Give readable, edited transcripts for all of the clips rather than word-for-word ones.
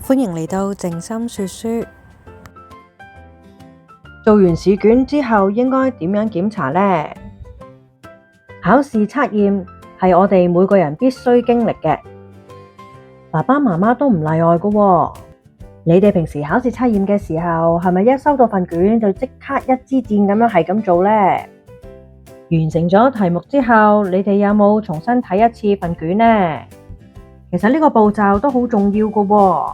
歡迎嚟到靜心說書。做完試卷之後應該點樣檢查呢？考試測驗係我哋每個人必須經歷嘅，爸爸媽媽都唔例外㗎喎。你哋平時考試測驗嘅時候，係咪一收到份卷就即刻一支箭咁樣係咁做呢？完成咗題目之後，你哋有冇重新睇一次份卷呢？其實呢個步驟都好重要㗎喎，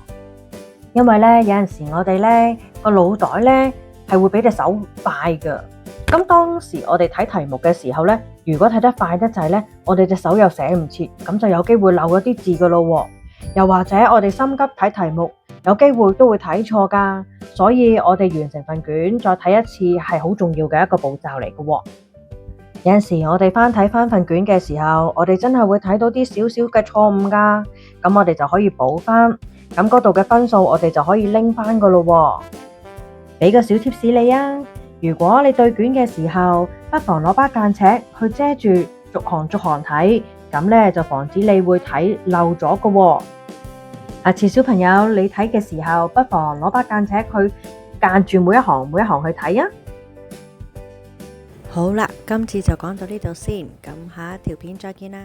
因為呢，有陣時我哋呢個腦袋呢係會比隻手快㗎。咁當時我哋睇題目嘅時候呢，如果睇得快得滯呢，我哋隻手又寫唔切，咁就有機會漏咗啲字㗎咯。又或者我哋心急睇題目，有機會都會睇錯㗎。所以我哋完成份卷再睇一次係好重要嘅一個步驟嚟㗎。有陣時我哋翻睇翻份卷嘅時候，我哋真係會睇到啲少少嘅錯誤㗎。咁我哋就可以補翻，咁嗰度嘅分數我哋就可以拎翻㗎咯。俾個小貼士你啊！如果你對卷嘅時候，不妨攞把間尺去遮住，逐行逐行睇，咁呢就防止你會睇漏咗㗎喎。下次小朋友你睇嘅時候，不妨攞把間尺去間住每一行每一行去睇啊！好啦，今次就講到呢度先，咁下一條片再見啦。